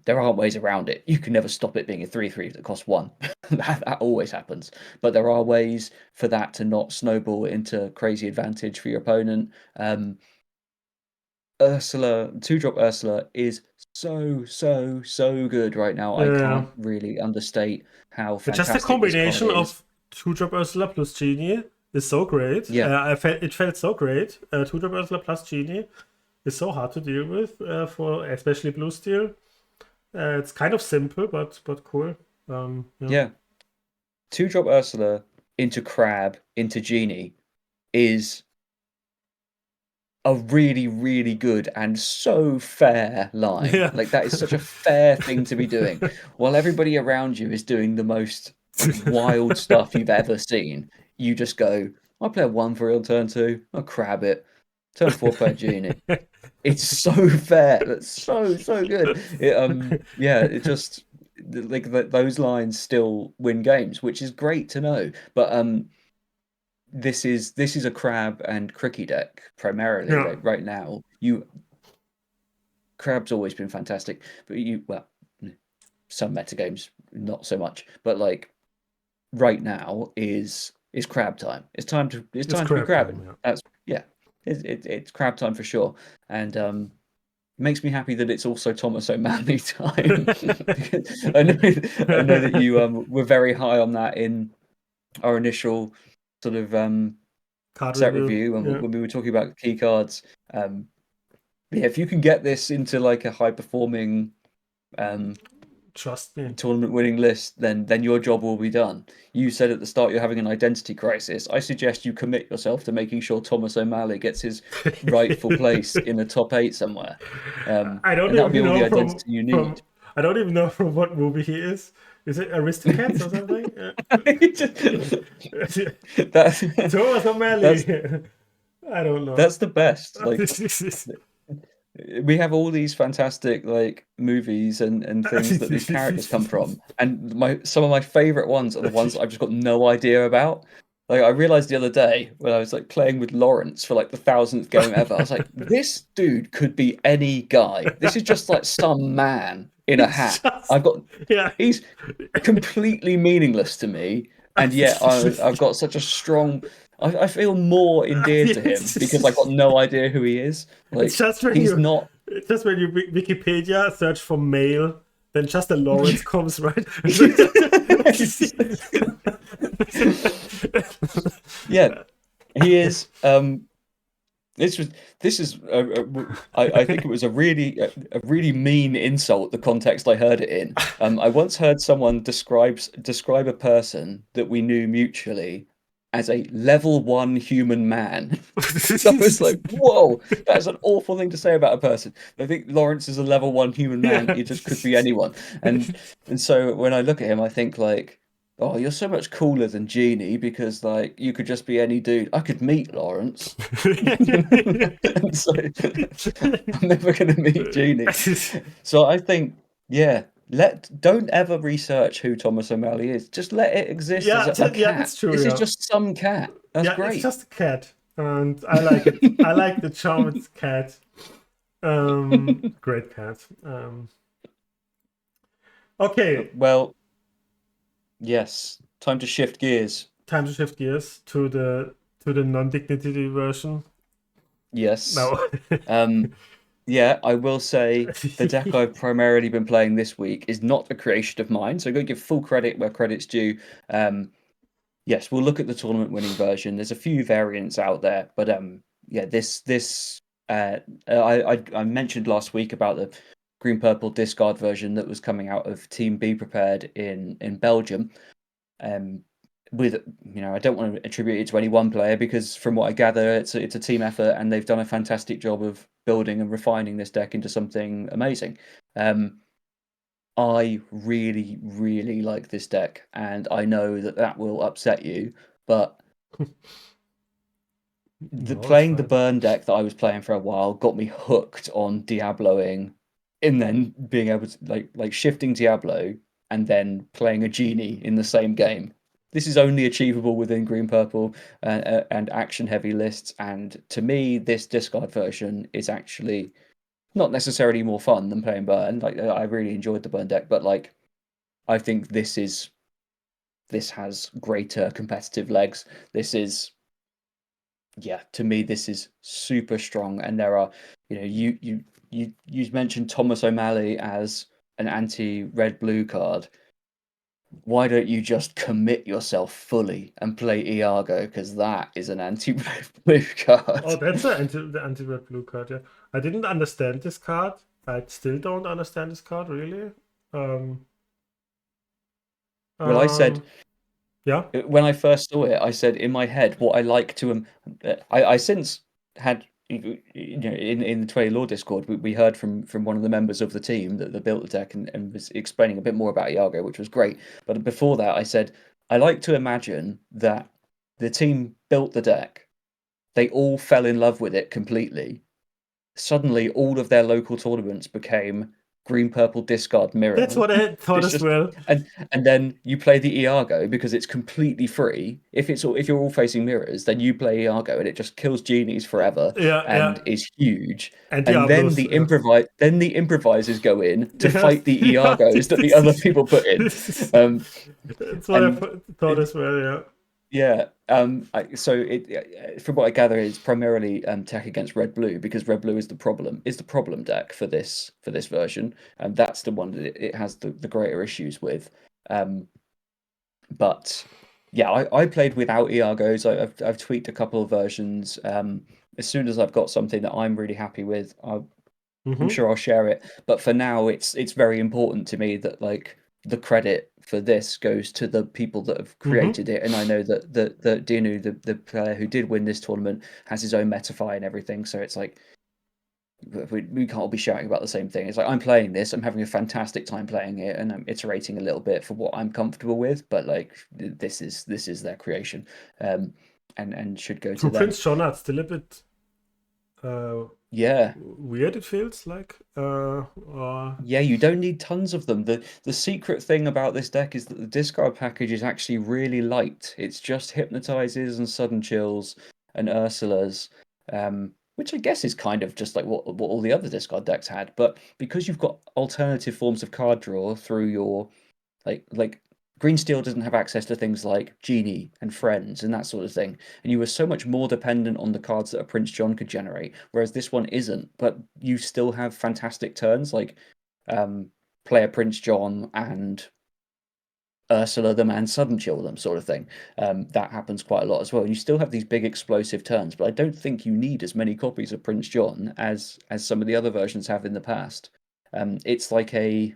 S2: there aren't ways around it. You can never stop it being a 3/3 that costs 1. that always happens. But there are ways for that to not snowball into crazy advantage for your opponent. Ursula, 2-drop Ursula is so good right now. I can't really understate how
S1: But just the
S2: fantastic this card
S1: combination
S2: is.
S1: of 2-drop Ursula plus Genie is so great.
S2: Yeah.
S1: It felt so great. 2-drop Ursula plus Genie is so hard to deal with for especially blue steel. It's kind of simple, but cool.
S2: Yeah. 2-drop Ursula into Crab into Genie is a really, really good and so fair line.
S1: Yeah.
S2: Like, that is such a fair thing to be doing. While everybody around you is doing the most wild stuff you've ever seen, you just go, I'll play a 1/3 on turn 2, I'll crab it. Turn 4, play a Genie. It's so fair. That's so good. It just like those lines still win games, which is great to know. But this is a crab and cricky deck primarily.
S1: Yeah.
S2: Like right now, crab's always been fantastic, but some meta games not so much. But like right now is crab time. It's time to be crabbing.
S1: Time,
S2: That's it's crab time for sure, and makes me happy that it's also Thomas O'Malley time. I know that you were very high on that in our initial sort of
S1: Card
S2: set review when we were talking about key cards. If you can get this into like a high performing
S1: trust me,
S2: tournament winning list, then your job will be done. You said at the start you're having an identity crisis. I suggest you commit yourself to making sure Thomas O'Malley gets his rightful place in the top 8 somewhere.
S1: I don't
S2: and that'll be
S1: even
S2: all the
S1: know
S2: identity you need.
S1: I don't even know from what movie he is. Is it Aristocats or something? Thomas O'Malley. I don't know.
S2: That's the best. Like, we have all these fantastic like movies and things that these characters come from, and some of my favorite ones are the ones that I've just got no idea about. Like, I realized the other day when I was like playing with Lawrence for like the 1000th game ever, I was like, this dude could be any guy. This is just like some man in a hat. He's completely meaningless to me, and yet I've got such a strong. I feel more endeared to him because I've got no idea who he is. Like,
S1: it's just when
S2: he's
S1: you,
S2: not.
S1: It's just when you Wikipedia search for male, then just the Lawrence comes, right?
S2: Yeah, he is. This is. I think it was a really mean insult. The context I heard it in. I once heard someone describe a person that we knew mutually as a level 1 human man. So I was like, whoa, that's an awful thing to say about a person. I think Lawrence is a level 1 human man. He just could be anyone. And so when I look at him, I think like, oh, you're so much cooler than Genie because like you could just be any dude. I could meet Lawrence. And so I'm never gonna meet Genie. So I think, yeah. Don't ever research who Thomas O'Malley is. Just let it exist as a cat.
S1: Yeah, that's true.
S2: This is just some cat. That's great.
S1: It's just a cat, and I like it. I like the charm it's cat. Great cat. Okay.
S2: Well, yes. Time to shift gears.
S1: Time to shift gears to the non-dignity version.
S2: Yes.
S1: No.
S2: Yeah, I will say the deck I've primarily been playing this week is not a creation of mine, so I'm going to give full credit where credit's due. Yes, we'll look at the tournament winning version. There's a few variants out there, but yeah, this I mentioned last week about the green purple discard version that was coming out of Team Be Prepared in Belgium. With I don't want to attribute it to any one player because from what I gather, it's a team effort and they've done a fantastic job of building and refining this deck into something amazing. I really, really like this deck, and I know that will upset you, but
S1: No, it's
S2: playing the
S1: fine.
S2: burn deck that I was playing for a while got me hooked on Diabloing, and then being able to like shifting Diablo and then playing a genie in the same game. This is only achievable within green purple and action heavy lists, and to me, this discard version is actually not necessarily more fun than playing burn. Like I really enjoyed the burn deck, but like I think this has greater competitive legs. This is yeah, to me, this is super strong. And there are, you mentioned Thomas O'Malley as an anti-red blue card. Why don't you just commit yourself fully and play Iago? Because that is an anti-red blue card.
S1: Oh, that's the anti-red blue card. Yeah, I didn't understand this card. I still don't understand this card really. Um,
S2: Well, I said
S1: um, yeah.
S2: when I first saw it, I said in my head what I like to I since had in the 20 Law Discord we heard from one of the members of the team that built the deck and was explaining a bit more about Iago, which was great. But before that, I said I like to imagine that the team built the deck, they all fell in love with it completely. Suddenly, all of their local tournaments became green purple discard
S1: That's
S2: mirror.
S1: what I thought
S2: It's
S1: as
S2: just
S1: well.
S2: and then you play the Iago because it's completely free. If you're all facing mirrors, then you play Iago and it just kills genies forever
S1: Yeah,
S2: and
S1: yeah.
S2: is huge.
S1: And
S2: And then
S1: Diablos.
S2: the improvisers go in to
S1: Yeah,
S2: fight the
S1: yeah.
S2: Iagos that the other people put in.
S1: This is
S2: Um,
S1: that's what I
S2: and
S1: thought as well. Yeah.
S2: yeah, so from what I gather, it's primarily tech against red blue because red blue is the problem deck for this version, and that's the one that it has the greater issues with. Um, but yeah, I played without Iagos. I've tweaked a couple of versions. As soon as I've got something that I'm really happy with, I'm
S1: Mm-hmm.
S2: sure I'll share it. But for now, it's very important to me that like the credit for this goes to the people that have
S1: Mm-hmm.
S2: created it. And I know that Dinu, the player who did win this tournament, has his own metafy and everything. So it's like we can't all be shouting about the same thing. It's like I'm playing this, I'm having a fantastic time playing it, and I'm iterating a little bit for what I'm comfortable with. But like this is their creation, and should go to
S1: True
S2: them.
S1: Prince Jonah, it's still a bit uh,
S2: Yeah.
S1: weird. It feels like. Or...
S2: Yeah, you don't need tons of them. The secret thing about this deck is that the discard package is actually really light. It's just hypnotizes and sudden chills and Ursulas, which I guess is kind of just like what all the other discard decks had. But because you've got alternative forms of card draw through your like Green Steel doesn't have access to things like Genie and Friends and that sort of thing, and you were so much more dependent on the cards that a Prince John could generate, whereas this one isn't. But you still have fantastic turns like um, play a Prince John and Ursula them and sudden chill them sort of thing. That happens quite a lot as well. You still have these big explosive turns, but I don't think you need as many copies of Prince John as some of the other versions have in the past. It's like a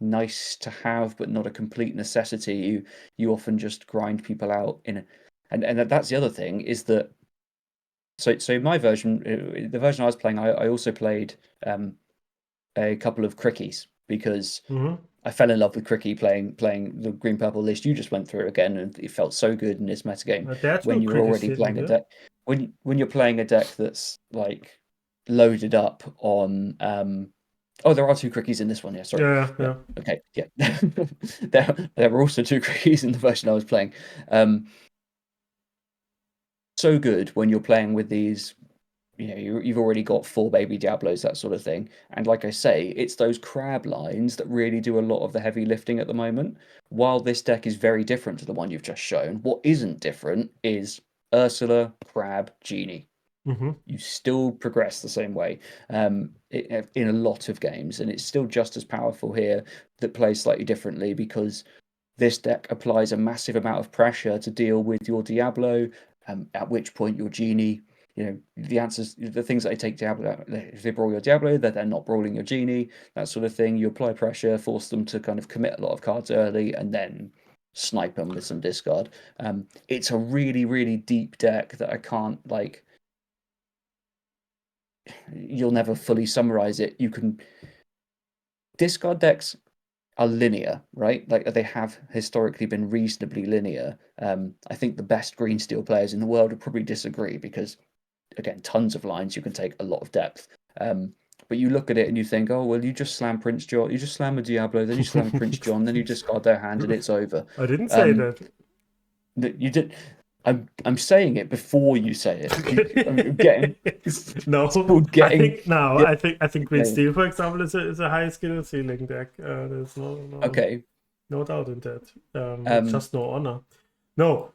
S2: nice to have, but not a complete necessity. You often just grind people out in a, and that's the other thing is that so my version, the version I was playing, I also played a couple of crickies because
S1: Mm-hmm.
S2: I fell in love with Cricky playing the green purple list you just went through again, and it felt so good in this metagame
S1: There's no
S2: when you're
S1: crickets
S2: already
S1: hidden
S2: playing a
S1: here.
S2: deck when you're playing a deck that's like loaded up on oh, there are two crickies in this one. Yeah, sorry.
S1: Yeah,
S2: Yeah.
S1: yeah.
S2: Okay. Yeah. There were also two crickies in the version I was playing. Um, so good when you're playing with these. You know, you've already got four baby Diablos, that sort of thing. And like I say, it's those crab lines that really do a lot of the heavy lifting at the moment. While this deck is very different to the one you've just shown, what isn't different is Ursula, Crab, Genie.
S1: Mm-hmm.
S2: You still progress the same way in a lot of games, and it's still just as powerful here that plays slightly differently because this deck applies a massive amount of pressure to deal with your Diablo, at which point your Genie, you know, the answers, the things that they take Diablo, if they brawl your Diablo, they're not brawling your Genie, that sort of thing. You apply pressure, force them to kind of commit a lot of cards early, and then snipe them with some discard. It's a really, really deep deck that I can't like you'll never fully summarize it. You can discard decks are linear, right? Like they have historically been reasonably linear. I think the best green steel players in the world would probably disagree because, again, tons of lines, you can take a lot of depth. But you look at it and you think, oh, well, you just slam Prince John, you just slam a Diablo, then you slam Prince John, then you discard their hand and it's over.
S1: I didn't say that.
S2: You did. I'm saying it before you say it. I'm getting
S1: no.
S2: Getting,
S1: I think Green Steel, for example, is a high skill ceiling deck. There's no doubt in that. Just no honor. No.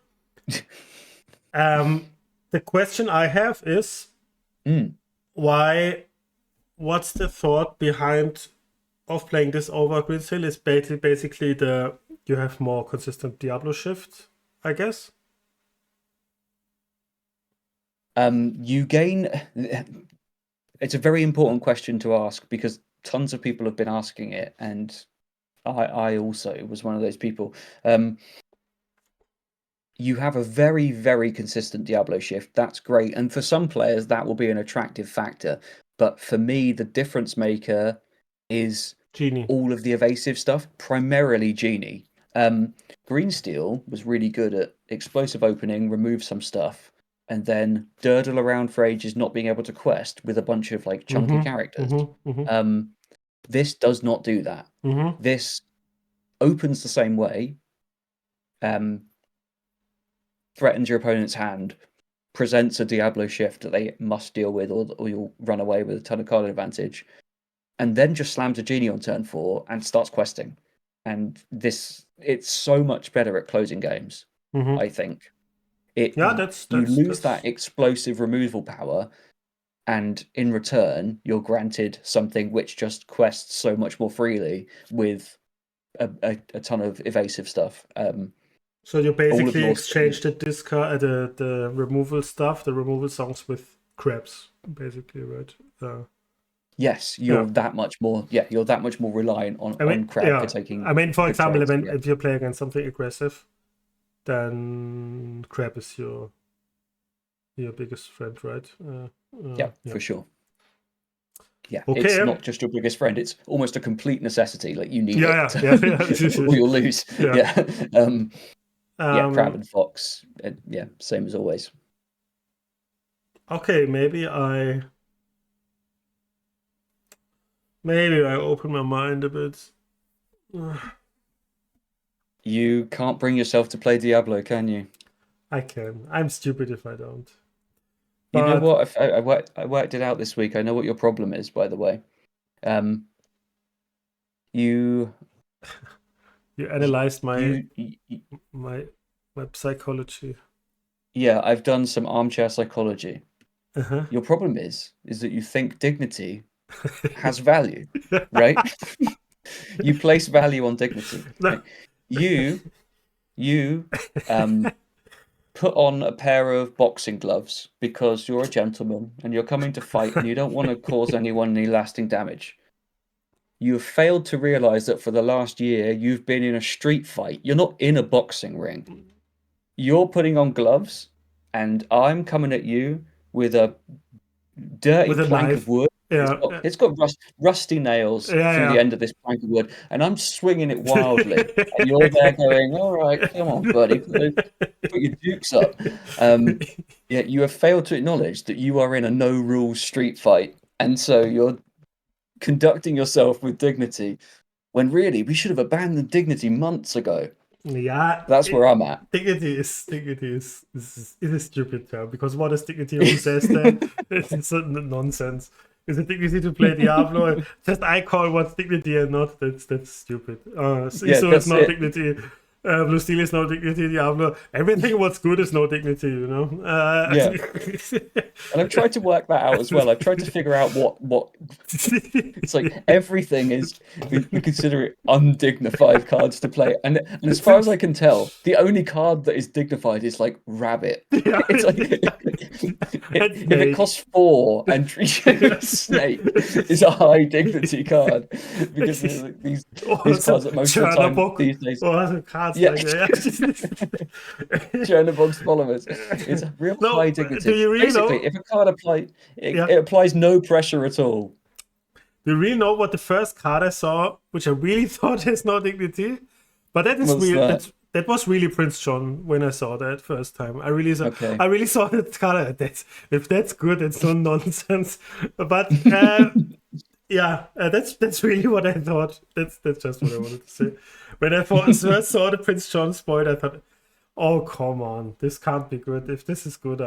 S1: The question I have is why? What's the thought behind of playing this over Green Steel? Is basically you have more consistent Diablo shift, I guess.
S2: You gain. It's a very important question to ask because tons of people have been asking it, and I also was one of those people. You have a very, very consistent Diablo shift. That's great, and for some players that will be an attractive factor. But for me, the difference maker is
S1: Genie.
S2: All of the evasive stuff, primarily Genie. Green Steel was really good at explosive opening, remove some stuff, and then durdle around for ages not being able to quest with a bunch of like chunky characters. This does not do that. This opens the same way, threatens your opponent's hand, presents a Diablo shift that they must deal with, or you'll run away with a ton of card advantage, and then just slams a Genie on turn 4 and starts questing. And it's so much better at closing games, I think. You lose that explosive removal power, and in return, you're granted something which just quests so much more freely with a ton of evasive stuff.
S1: So you basically exchange the discard, the removal stuff, the removal songs with crabs, basically, right?
S2: Yes, you're that much more. Yeah, you're that much more reliant on crab for taking.
S1: I mean, for example, if you play against something aggressive, then crab is your biggest friend, right?
S2: For sure. Yeah, it's not just your biggest friend; it's almost a complete necessity. Like you need it, or you'll lose. Crab and fox. Same as always.
S1: Okay, maybe I open my mind a bit.
S2: You can't bring yourself to play Diablo, can you?
S1: I can. I'm stupid if I don't.
S2: But... You know what? I worked it out this week. I know what your problem is, by the way. You
S1: analyzed my psychology.
S2: Yeah, I've done some armchair psychology. Your problem is that you think dignity has value, right? You place value on dignity. Right? You put on a pair of boxing gloves because you're a gentleman and you're coming to fight and you don't want to cause anyone any lasting damage. You have failed to realize that for the last year you've been in a street fight. You're not in a boxing ring. You're putting on gloves, and I'm coming at you with a dirty plank of wood. It's got rusty nails through the end of this plank of wood, and I'm swinging it wildly. And you're there going, all right, come on, buddy, put your dukes up. You have failed to acknowledge that you are in a no-rules street fight, and so you're conducting yourself with dignity, when really we should have abandoned dignity months ago.
S1: Yeah,
S2: that's where I'm at.
S1: Dignity is a stupid term, because what is dignity? Who says that? It's nonsense. Is it dignity to play Diablo? Just I call what's dignity and not. That's stupid. So it's no dignity. Blue Steel is no dignity. Diablo, everything what's good is no dignity. You know.
S2: And I've tried to work that out as well. I've tried to figure out what it's like. Everything is we consider it undignified cards to play, and as far as I can tell, the only card that is dignified is like Rabbit. It's like if it costs 4 and Snake is a high dignity card, because these cards that most of the time these days. Chernobog's followers. It's a real high dignity. Basically, if a card it applies no pressure at all.
S1: Do you really know what the first card I saw, which I really thought has no dignity? But that is
S2: What's
S1: weird.
S2: that?
S1: That was really Prince John when I saw that first time. I really saw.
S2: Okay.
S1: I really saw that card. If that's good, it's no nonsense. But yeah, that's really what I thought. That's just what I wanted to say. When I first saw the Prince John spoil, I thought, oh come on, this can't be good. If this is good,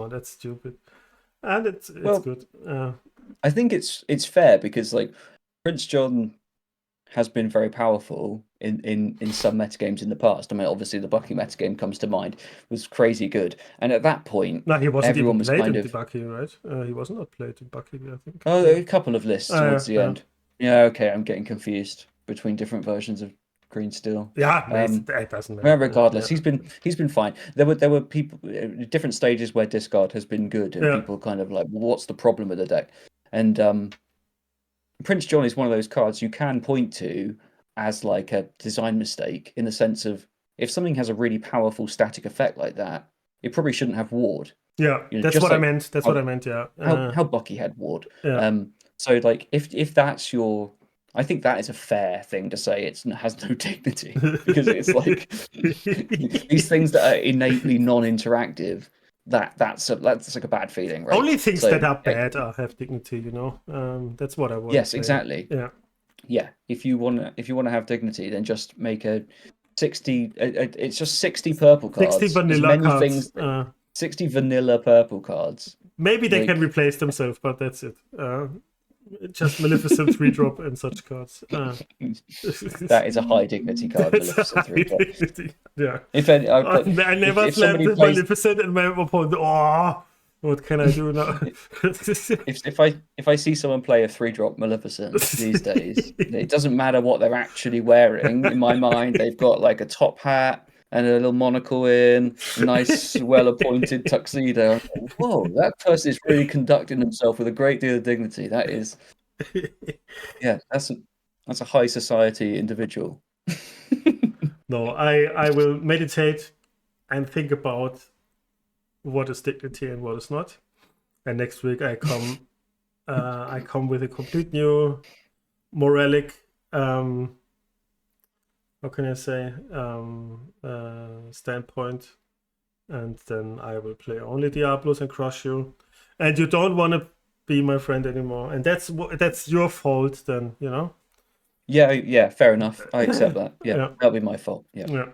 S1: that's stupid. And it's good.
S2: I think it's fair because like Prince John has been very powerful in some metagames in the past. I mean, obviously the Bucky metagame comes to mind, was crazy good, and at that point,
S1: No, he wasn't
S2: everyone
S1: even
S2: was
S1: played
S2: kind
S1: in
S2: of
S1: Bucky, right? He was not played in Bucky, I think.
S2: oh, a couple of lists towards the
S1: Yeah.
S2: end. Yeah, okay, I'm getting confused between different versions of Green Steel.
S1: Yeah, it doesn't matter.
S2: Well, regardless, he's been fine. There were people different stages where discard has been good, and people kind of like, well, what's the problem with the deck? And Prince John is one of those cards you can point to as like a design mistake in the sense of if something has a really powerful static effect like that, it probably shouldn't have ward.
S1: Yeah, that's what I meant. That's what I meant. Yeah.
S2: How Bucky had ward.
S1: Yeah.
S2: So like if that's your, I think that is a fair thing to say. It has no dignity because it's like these things that are innately non-interactive. That's like a bad feeling, right?
S1: Only things that are bad have dignity, you know. That's what I want.
S2: Yes,
S1: to say.
S2: Exactly. Yeah. If you want to have dignity, then just make a 60. It's just 60 purple cards.
S1: 60 vanilla cards.
S2: 60 vanilla purple cards.
S1: Maybe they can replace themselves, but that's it. Just Maleficent 3-drop and such cards.
S2: That is a high dignity card, Maleficent 3-drop.
S1: Yeah.
S2: I
S1: never slammed the Maleficent and my opponent. Oh, what can I do now?
S2: if I see someone play a 3-drop Maleficent these days, it doesn't matter what they're actually wearing. In my mind, they've got like a top hat and a little monocle in, a nice, well-appointed tuxedo. Whoa, that person is really conducting themselves with a great deal of dignity. That is, yeah, that's a high society individual.
S1: No, I will meditate and think about what is dignity and what is not. And next week I come with a complete new moralic how can I say standpoint, and then I will play only Diablos and crush you, and you don't want to be my friend anymore, and that's your fault then, you know.
S2: Yeah, fair enough. I accept that. Yeah. That'll be my fault. Yeah.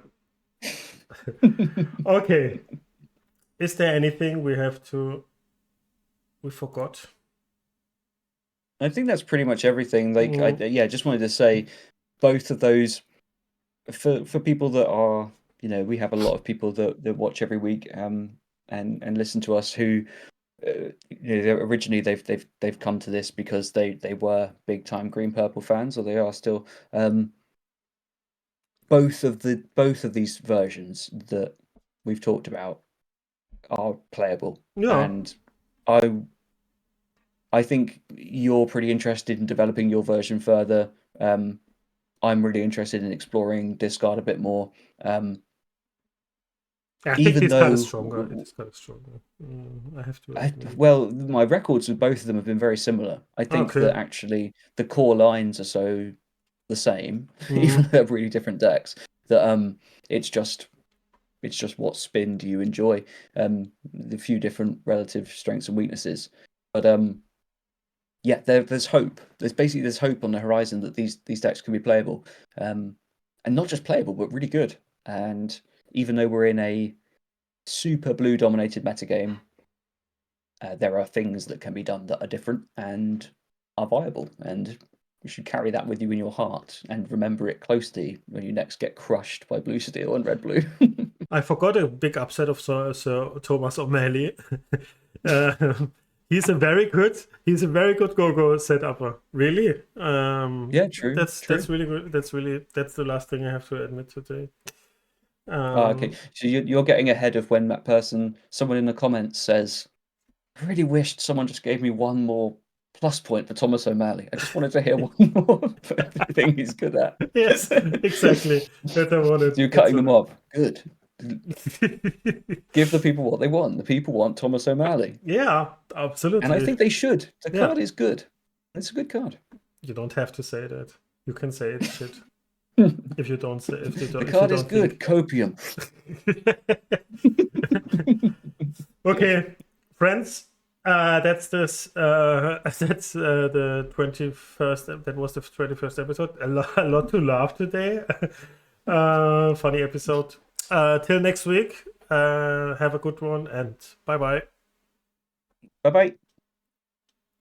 S1: Okay. Is there anything we forgot?
S2: I think that's pretty much everything. Like, I just wanted to say both of those for people that are, you know, we have a lot of people that watch every week and listen to us who you know, originally they've come to this because they were big time green purple fans, or they are still. Both of these versions that we've talked about are playable, and I think you're pretty interested in developing your version further. I'm really interested in exploring discard a bit more.
S1: I think this card is stronger. This card is stronger. I have to.
S2: Well, my records with both of them have been very similar. I think that actually the core lines are so the same, even though they're really different decks. That it's just what spin do you enjoy? The few different relative strengths and weaknesses, but yeah, there's hope. There's hope on the horizon that these decks can be playable, and not just playable, but really good. And even though we're in a super blue dominated metagame, there are things that can be done that are different and are viable, and you should carry that with you in your heart and remember it closely when you next get crushed by blue steel and red blue.
S1: I forgot a big upset of Sir Thomas O'Malley. He's a very good go-go setupper. Really?
S2: Yeah, true.
S1: That's really good. That's the last thing I have to admit today.
S2: Okay, so you're getting ahead of when someone in the comments says, I really wished someone just gave me one more plus point for Thomas O'Malley. I just wanted to hear one more for everything he's good at.
S1: Yes, exactly. That I wanted.
S2: You're cutting them off. Good. Give the people what they want. The people want Thomas O'Malley.
S1: Yeah, absolutely.
S2: And I think they should. The card is good. It's a good card.
S1: You don't have to say that. You can say it's shit. If you don't say, if you don't,
S2: The card
S1: if
S2: is
S1: you don't
S2: good. Copium.
S1: Okay, friends. That's this. That's the 21st. That was the 21st episode. A lot to laugh today. Funny episode. Till next week. Have a good one and bye bye.
S2: Bye bye.